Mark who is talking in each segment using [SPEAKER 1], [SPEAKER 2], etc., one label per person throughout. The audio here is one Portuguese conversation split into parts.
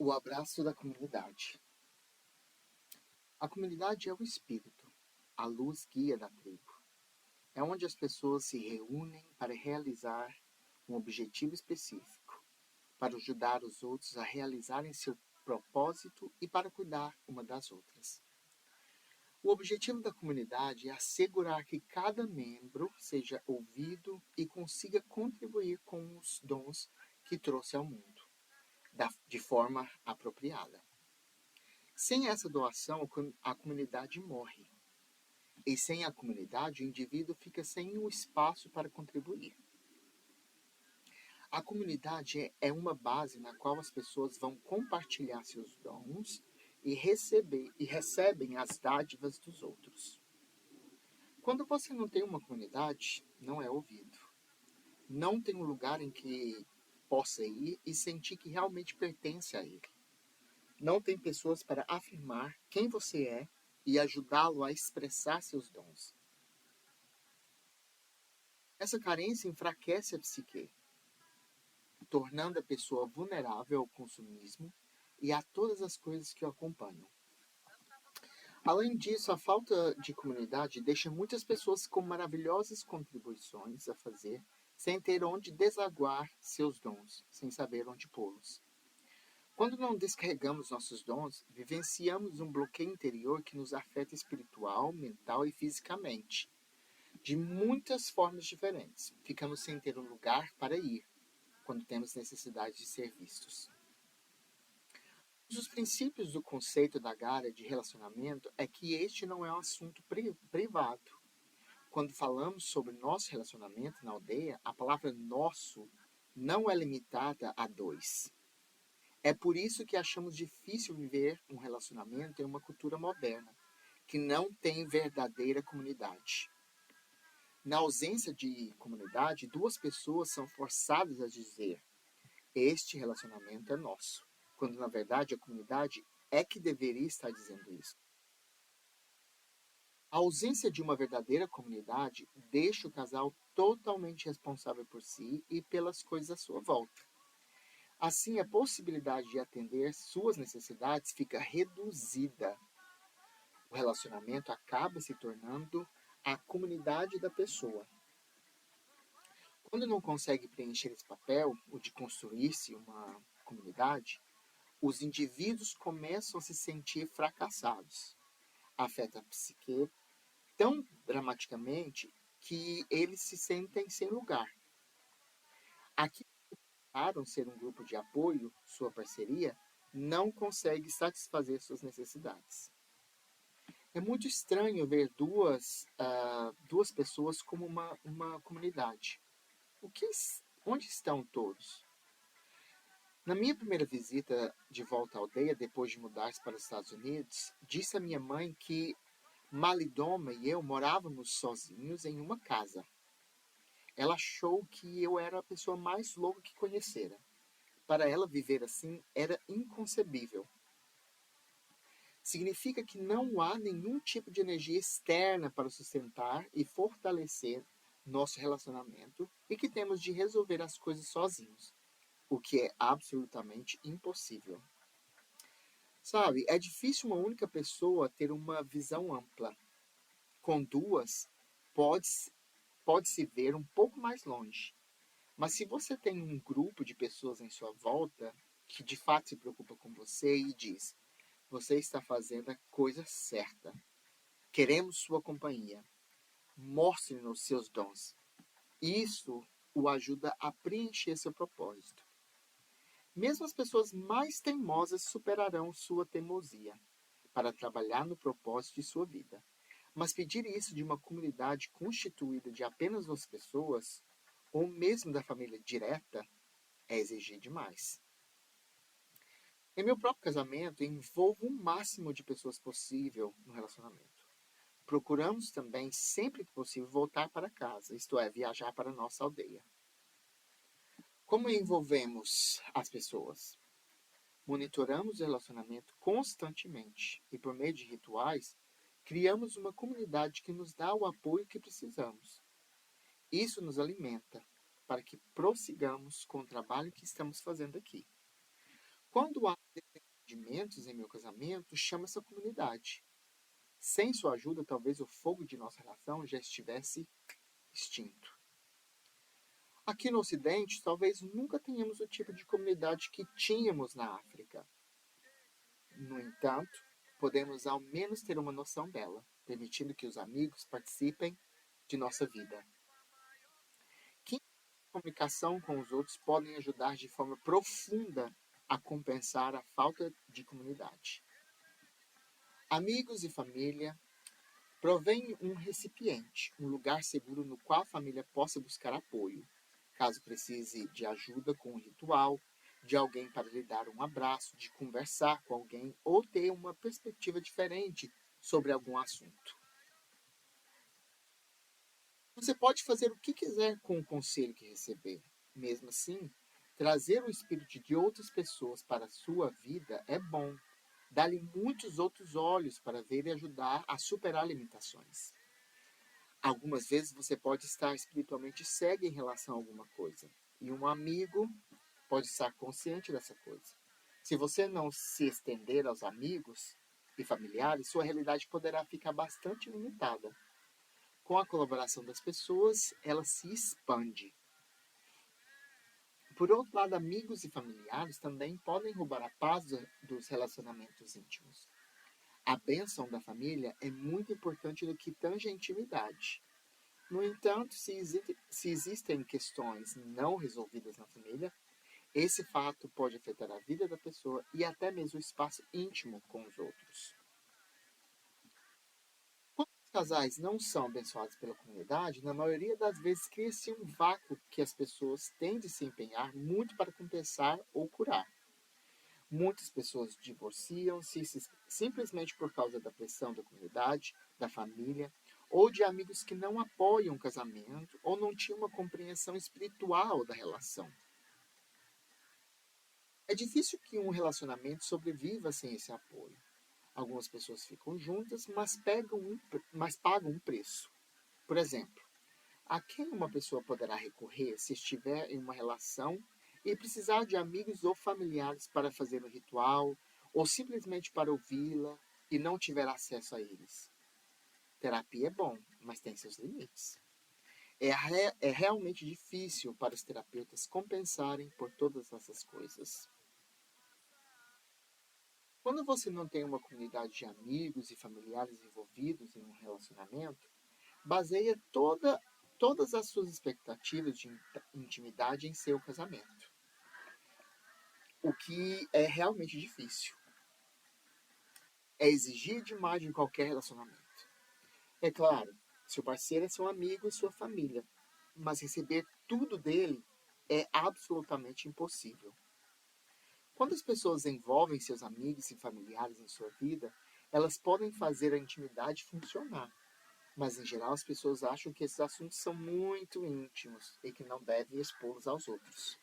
[SPEAKER 1] O abraço da comunidade. A comunidade é o espírito, a luz guia da tribo. É onde as pessoas se reúnem para realizar um objetivo específico, para ajudar os outros a realizarem seu propósito e para cuidar uma das outras. O objetivo da comunidade é assegurar que cada membro seja ouvido e consiga contribuir com os dons que trouxe ao mundo, de forma apropriada. Sem essa doação, a comunidade morre. E sem a comunidade, o indivíduo fica sem um espaço para contribuir. A comunidade é uma base na qual as pessoas vão compartilhar seus dons e recebem as dádivas dos outros. Quando você não tem uma comunidade, não é ouvido. Não tem um lugar em que possa ir e sentir que realmente pertence a ele. Não tem pessoas para afirmar quem você é e ajudá-lo a expressar seus dons. Essa carência enfraquece a psique, tornando a pessoa vulnerável ao consumismo e a todas as coisas que o acompanham. Além disso, a falta de comunidade deixa muitas pessoas com maravilhosas contribuições a fazer, sem ter onde desaguar seus dons, sem saber onde pô-los. Quando não descarregamos nossos dons, vivenciamos um bloqueio interior que nos afeta espiritual, mental e fisicamente, de muitas formas diferentes. Ficamos sem ter um lugar para ir, quando temos necessidade de ser vistos. Um dos princípios do conceito da Gaia de relacionamento é que este não é um assunto privado. Quando falamos sobre nosso relacionamento na aldeia, a palavra nosso não é limitada a dois. É por isso que achamos difícil viver um relacionamento em uma cultura moderna, que não tem verdadeira comunidade. Na ausência de comunidade, duas pessoas são forçadas a dizer: este relacionamento é nosso, quando na verdade a comunidade é que deveria estar dizendo isso. A ausência de uma verdadeira comunidade deixa o casal totalmente responsável por si e pelas coisas à sua volta. Assim, a possibilidade de atender suas necessidades fica reduzida. O relacionamento acaba se tornando a comunidade da pessoa. Quando não consegue preencher esse papel, o de construir-se uma comunidade, os indivíduos começam a se sentir fracassados. Afeta a psique tão dramaticamente que eles se sentem sem lugar. Aqui tentaram ser um grupo de apoio, sua parceria, não consegue satisfazer suas necessidades. É muito estranho ver duas pessoas como uma comunidade. Onde estão todos? Na minha primeira visita de volta à aldeia, depois de mudar-se para os Estados Unidos, disse a minha mãe que Malidoma e eu morávamos sozinhos em uma casa. Ela achou que eu era a pessoa mais louca que conhecera. Para ela, viver assim era inconcebível. Significa que não há nenhum tipo de energia externa para sustentar e fortalecer nosso relacionamento e que temos de resolver as coisas sozinhos, o que é absolutamente impossível. Sabe, é difícil uma única pessoa ter uma visão ampla. Com duas, pode-se ver um pouco mais longe. Mas se você tem um grupo de pessoas em sua volta que de fato se preocupa com você e diz: você está fazendo a coisa certa. Queremos sua companhia. Mostre-nos seus dons. Isso o ajuda a preencher seu propósito. Mesmo as pessoas mais teimosas superarão sua teimosia para trabalhar no propósito de sua vida. Mas pedir isso de uma comunidade constituída de apenas 2 pessoas, ou mesmo da família direta, é exigir demais. Em meu próprio casamento, envolvo o máximo de pessoas possível no relacionamento. Procuramos também, sempre que possível, voltar para casa, isto é, viajar para a nossa aldeia. Como envolvemos as pessoas? Monitoramos o relacionamento constantemente e, por meio de rituais, criamos uma comunidade que nos dá o apoio que precisamos. Isso nos alimenta para que prossigamos com o trabalho que estamos fazendo aqui. Quando há desentendimentos em meu casamento, chamo essa comunidade. Sem sua ajuda, talvez o fogo de nossa relação já estivesse extinto. Aqui no Ocidente, talvez nunca tenhamos o tipo de comunidade que tínhamos na África. No entanto, podemos ao menos ter uma noção dela, permitindo que os amigos participem de nossa vida. Que comunicação com os outros podem ajudar de forma profunda a compensar a falta de comunidade. Amigos e família provém um recipiente, um lugar seguro no qual a família possa buscar apoio, caso precise de ajuda com um ritual, de alguém para lhe dar um abraço, de conversar com alguém ou ter uma perspectiva diferente sobre algum assunto. Você pode fazer o que quiser com o conselho que receber. Mesmo assim, trazer o espírito de outras pessoas para a sua vida é bom. Dá-lhe muitos outros olhos para ver e ajudar a superar limitações. Algumas vezes você pode estar espiritualmente cego em relação a alguma coisa, e um amigo pode estar consciente dessa coisa. Se você não se estender aos amigos e familiares, sua realidade poderá ficar bastante limitada. Com a colaboração das pessoas, ela se expande. Por outro lado, amigos e familiares também podem roubar a paz dos relacionamentos íntimos. A bênção da família é muito importante no que tange a intimidade. No entanto, se existem questões não resolvidas na família, esse fato pode afetar a vida da pessoa e até mesmo o espaço íntimo com os outros. Quando os casais não são abençoados pela comunidade, na maioria das vezes cria-se um vácuo que as pessoas têm de se empenhar muito para compensar ou curar. Muitas pessoas divorciam-se simplesmente por causa da pressão da comunidade, da família, ou de amigos que não apoiam o casamento ou não tinham uma compreensão espiritual da relação. É difícil que um relacionamento sobreviva sem esse apoio. Algumas pessoas ficam juntas, mas pagam um preço. Por exemplo, a quem uma pessoa poderá recorrer se estiver em uma relação e precisar de amigos ou familiares para fazer o ritual, ou simplesmente para ouvi-la e não tiver acesso a eles? Terapia é bom, mas tem seus limites. É realmente difícil para os terapeutas compensarem por todas essas coisas. Quando você não tem uma comunidade de amigos e familiares envolvidos em um relacionamento, baseia todas as suas expectativas de intimidade em seu casamento, o que é realmente difícil. É exigir demais em qualquer relacionamento. É claro, seu parceiro é seu amigo e sua família, mas receber tudo dele é absolutamente impossível. Quando as pessoas envolvem seus amigos e familiares em sua vida, elas podem fazer a intimidade funcionar. Mas, em geral, as pessoas acham que esses assuntos são muito íntimos e que não devem expô-los aos outros.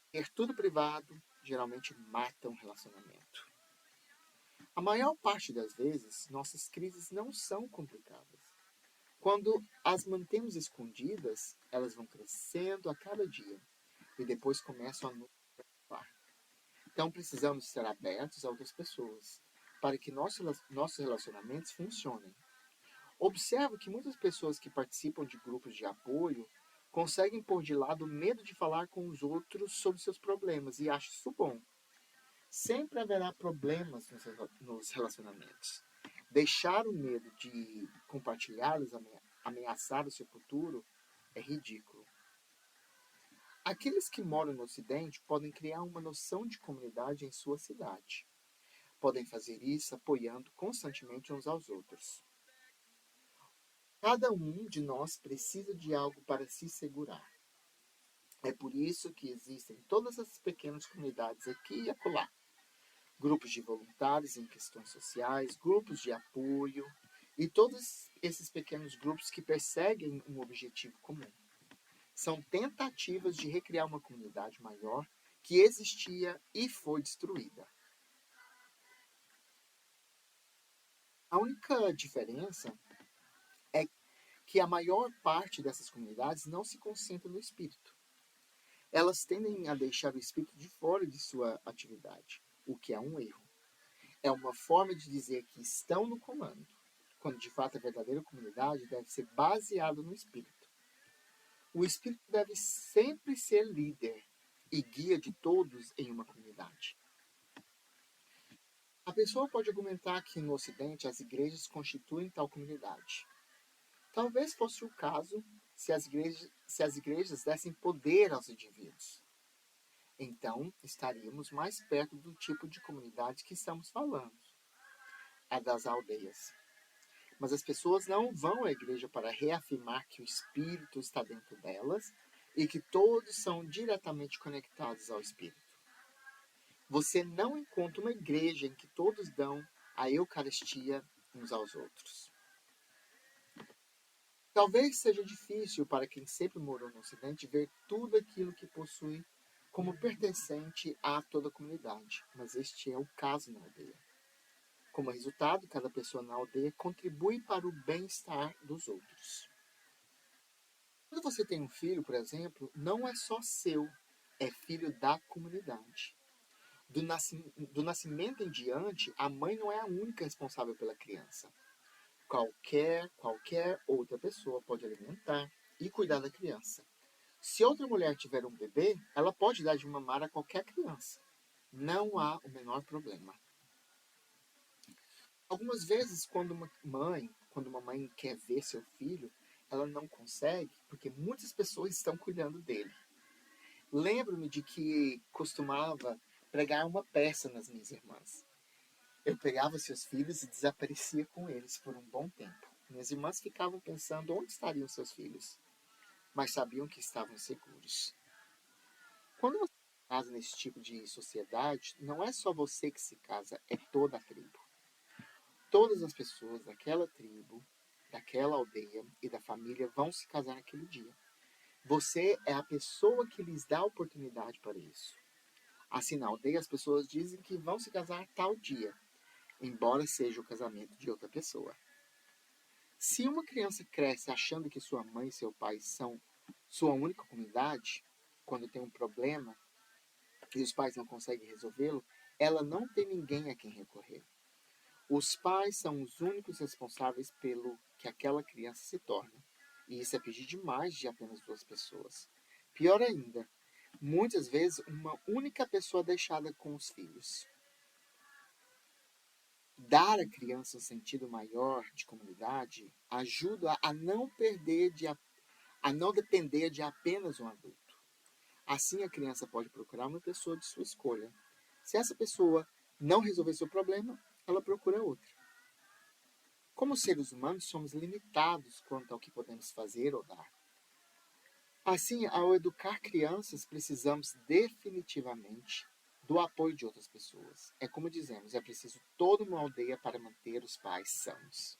[SPEAKER 1] Ter tudo privado geralmente mata um relacionamento. A maior parte das vezes, nossas crises não são complicadas. Quando as mantemos escondidas, elas vão crescendo a cada dia e depois começam a nos preocupar. Então, precisamos estar abertos a outras pessoas para que nossos relacionamentos funcionem. Observo que muitas pessoas que participam de grupos de apoio conseguem pôr de lado o medo de falar com os outros sobre seus problemas e acho isso bom. Sempre haverá problemas nos relacionamentos. Deixar o medo de compartilhá-los ameaçar o seu futuro é ridículo. Aqueles que moram no Ocidente podem criar uma noção de comunidade em sua cidade. Podem fazer isso apoiando constantemente uns aos outros. Cada um de nós precisa de algo para se segurar. É por isso que existem todas essas pequenas comunidades aqui e acolá. Grupos de voluntários em questões sociais, grupos de apoio e todos esses pequenos grupos que perseguem um objetivo comum. São tentativas de recriar uma comunidade maior que existia e foi destruída. A única diferença é que a maior parte dessas comunidades não se concentra no espírito. Elas tendem a deixar o espírito de fora de sua atividade, o que é um erro. É uma forma de dizer que estão no comando, quando de fato a verdadeira comunidade deve ser baseada no espírito. O espírito deve sempre ser líder e guia de todos em uma comunidade. A pessoa pode argumentar que no Ocidente as igrejas constituem tal comunidade. Talvez fosse o caso se as igrejas dessem poder aos indivíduos. Então, estaríamos mais perto do tipo de comunidade que estamos falando, a das aldeias. Mas as pessoas não vão à igreja para reafirmar que o Espírito está dentro delas e que todos são diretamente conectados ao Espírito. Você não encontra uma igreja em que todos dão a Eucaristia uns aos outros. Talvez seja difícil para quem sempre morou no Ocidente ver tudo aquilo que possui como pertencente a toda a comunidade, mas este é o caso na aldeia. Como resultado, cada pessoa na aldeia contribui para o bem-estar dos outros. Quando você tem um filho, por exemplo, não é só seu, é filho da comunidade. Do nascimento em diante, a mãe não é a única responsável pela criança. Qualquer outra pessoa pode alimentar e cuidar da criança. Se outra mulher tiver um bebê, ela pode dar de mamar a qualquer criança. Não há o menor problema. Algumas vezes, quando uma mãe quer ver seu filho, ela não consegue, porque muitas pessoas estão cuidando dele. Lembro-me de que costumava pregar uma peça nas minhas irmãs. Eu pegava seus filhos e desaparecia com eles por um bom tempo. Minhas irmãs ficavam pensando onde estariam seus filhos, mas sabiam que estavam seguros. Quando você se casa nesse tipo de sociedade, não é só você que se casa, é toda a tribo. Todas as pessoas daquela tribo, daquela aldeia e da família vão se casar naquele dia. Você é a pessoa que lhes dá a oportunidade para isso. Assim, na aldeia, as pessoas dizem que vão se casar tal dia, embora seja o casamento de outra pessoa. Se uma criança cresce achando que sua mãe e seu pai são sua única comunidade, quando tem um problema e os pais não conseguem resolvê-lo, ela não tem ninguém a quem recorrer. Os pais são os únicos responsáveis pelo que aquela criança se torna. E isso é pedir demais de apenas duas pessoas. Pior ainda, muitas vezes uma única pessoa deixada com os filhos. Dar à criança um sentido maior de comunidade ajuda a não depender de apenas um adulto. Assim a criança pode procurar uma pessoa de sua escolha. Se essa pessoa não resolver seu problema, ela procura outra. Como seres humanos, somos limitados quanto ao que podemos fazer ou dar. Assim, ao educar crianças, precisamos definitivamente do apoio de outras pessoas. É como dizemos, é preciso toda uma aldeia para manter os pais sãos.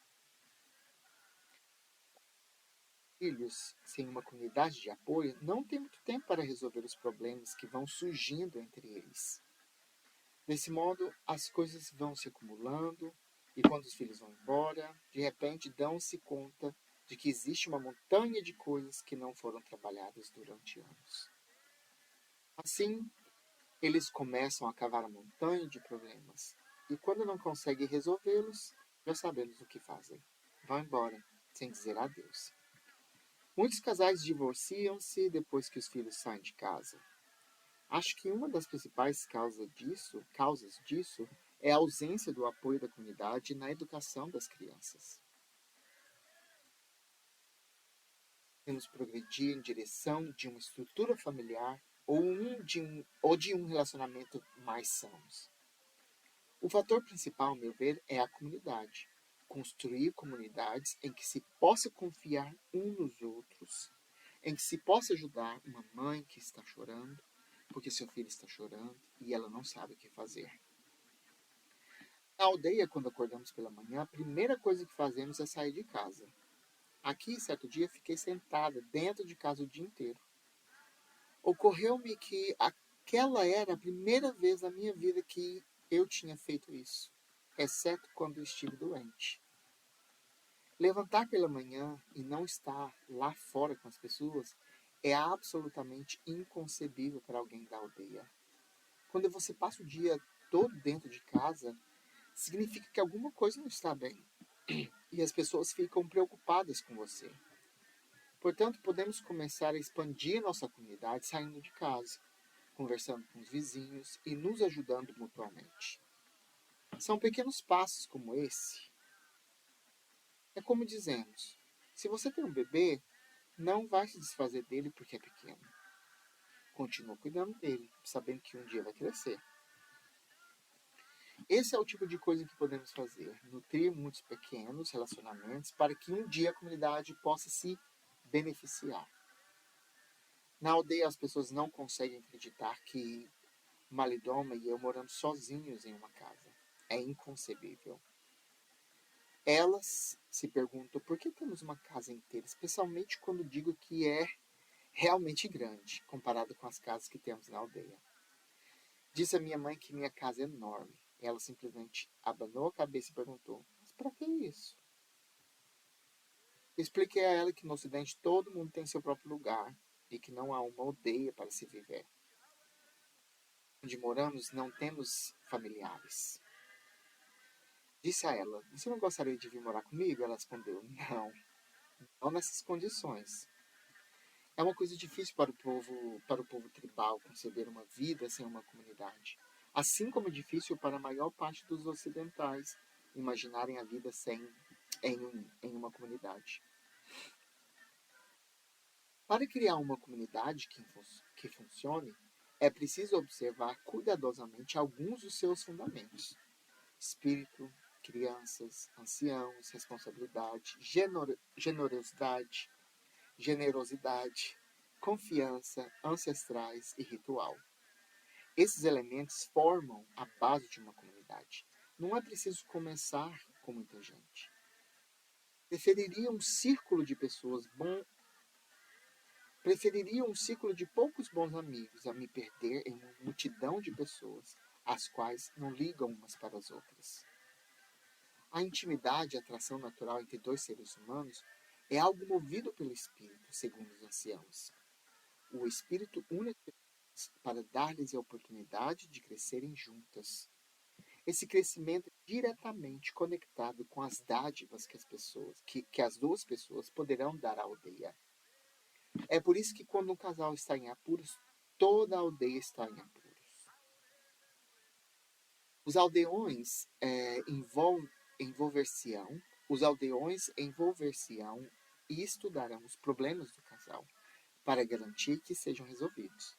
[SPEAKER 1] Filhos sem uma comunidade de apoio não têm muito tempo para resolver os problemas que vão surgindo entre eles. Desse modo, as coisas vão se acumulando e quando os filhos vão embora, de repente dão-se conta de que existe uma montanha de coisas que não foram trabalhadas durante anos. Assim, eles começam a cavar a montanha de problemas e quando não conseguem resolvê-los, já sabemos o que fazem. Vão embora, sem dizer adeus. Muitos casais divorciam-se depois que os filhos saem de casa. Acho que uma das principais causas disso é a ausência do apoio da comunidade na educação das crianças. Temos progredir em direção de uma estrutura familiar ou de um relacionamento mais sãos. O fator principal, ao meu ver, é a comunidade. Construir comunidades em que se possa confiar uns nos outros, em que se possa ajudar uma mãe que está chorando, porque seu filho está chorando e ela não sabe o que fazer. Na aldeia, quando acordamos pela manhã, a primeira coisa que fazemos é sair de casa. Aqui, certo dia, fiquei sentada dentro de casa o dia inteiro. Ocorreu-me que aquela era a primeira vez na minha vida que eu tinha feito isso, exceto quando estive doente. Levantar pela manhã e não estar lá fora com as pessoas é absolutamente inconcebível para alguém da aldeia. Quando você passa o dia todo dentro de casa, significa que alguma coisa não está bem. E as pessoas ficam preocupadas com você. Portanto, podemos começar a expandir nossa comunidade saindo de casa, conversando com os vizinhos e nos ajudando mutuamente. São pequenos passos como esse. É como dizemos: se você tem um bebê, não vai se desfazer dele porque é pequeno. Continua cuidando dele, sabendo que um dia vai crescer. Esse é o tipo de coisa que podemos fazer: nutrir muitos pequenos relacionamentos para que um dia a comunidade possa se beneficiar. Na aldeia, as pessoas não conseguem acreditar que Malidoma e eu moramos sozinhos em uma casa. É inconcebível. Elas se perguntam por que temos uma casa inteira, especialmente quando digo que é realmente grande, comparado com as casas que temos na aldeia. Disse a minha mãe que minha casa é enorme. Ela simplesmente abanou a cabeça e perguntou: mas para que isso? Expliquei a ela que no Ocidente todo mundo tem seu próprio lugar e que não há uma aldeia para se viver. Onde moramos não temos familiares. Disse a ela: você não gostaria de vir morar comigo? Ela respondeu: não nessas condições. É uma coisa difícil para o povo tribal conceber uma vida sem uma comunidade. Assim como é difícil para a maior parte dos ocidentais imaginarem a vida em uma comunidade. Para criar uma comunidade que funcione, é preciso observar cuidadosamente alguns dos seus fundamentos: espírito, crianças, anciãos, responsabilidade, generosidade, confiança, ancestrais e ritual. Esses elementos formam a base de uma comunidade. Não é preciso começar com muita gente. Preferiria um círculo de pessoas bom, Preferiria um círculo de poucos bons amigos a me perder em uma multidão de pessoas, as quais não ligam umas para as outras. A intimidade e a atração natural entre dois seres humanos é algo movido pelo espírito, segundo os anciãos. O espírito une as pessoas para dar-lhes a oportunidade de crescerem juntas. Esse crescimento é diretamente conectado com as dádivas que as duas pessoas poderão dar à aldeia. É por isso que quando um casal está em apuros, toda a aldeia está em apuros. Os aldeões envolver-se-ão, e estudarão os problemas do casal para garantir que sejam resolvidos,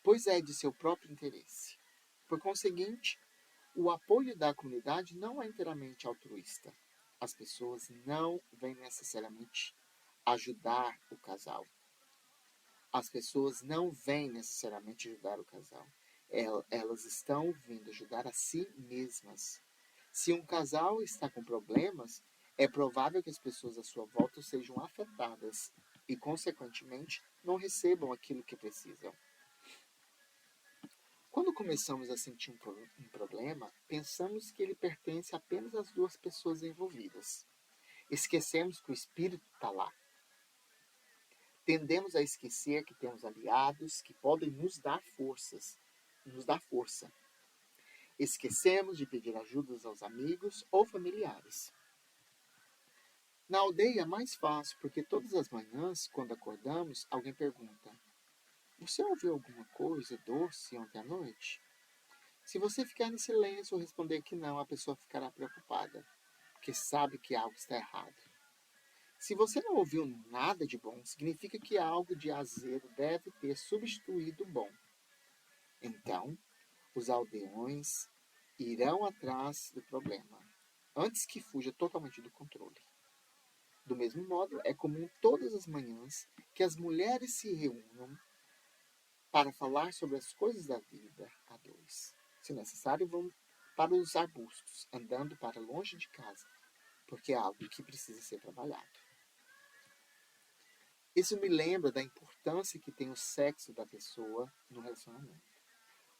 [SPEAKER 1] pois é de seu próprio interesse. Por conseguinte, o apoio da comunidade não é inteiramente altruísta. As pessoas não vêm necessariamente ajudar o casal. As pessoas não vêm necessariamente ajudar o casal. Elas estão vindo ajudar a si mesmas. Se um casal está com problemas, é provável que as pessoas à sua volta sejam afetadas e, consequentemente, não recebam aquilo que precisam. Quando começamos a sentir um problema, pensamos que ele pertence apenas às duas pessoas envolvidas. Esquecemos que o espírito está lá. Tendemos a esquecer que temos aliados que podem nos dar força. Esquecemos de pedir ajuda aos amigos ou familiares. Na aldeia é mais fácil, porque todas as manhãs, quando acordamos, alguém pergunta: você ouviu alguma coisa doce ontem à noite? Se você ficar em silêncio ou responder que não, a pessoa ficará preocupada, porque sabe que algo está errado. Se você não ouviu nada de bom, significa que algo de azedo deve ter substituído o bom. Então, os aldeões irão atrás do problema, antes que fuja totalmente do controle. Do mesmo modo, é comum todas as manhãs que as mulheres se reúnam para falar sobre as coisas da vida a dois. Se necessário, vão para os arbustos, andando para longe de casa, porque é algo que precisa ser trabalhado. Isso me lembra da importância que tem o sexo da pessoa no relacionamento.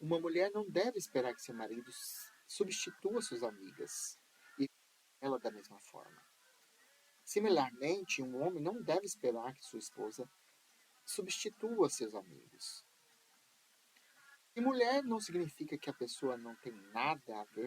[SPEAKER 1] Uma mulher não deve esperar que seu marido substitua suas amigas e ela da mesma forma. Similarmente, um homem não deve esperar que sua esposa substitua seus amigos. E mulher não significa que a pessoa não tem nada a ver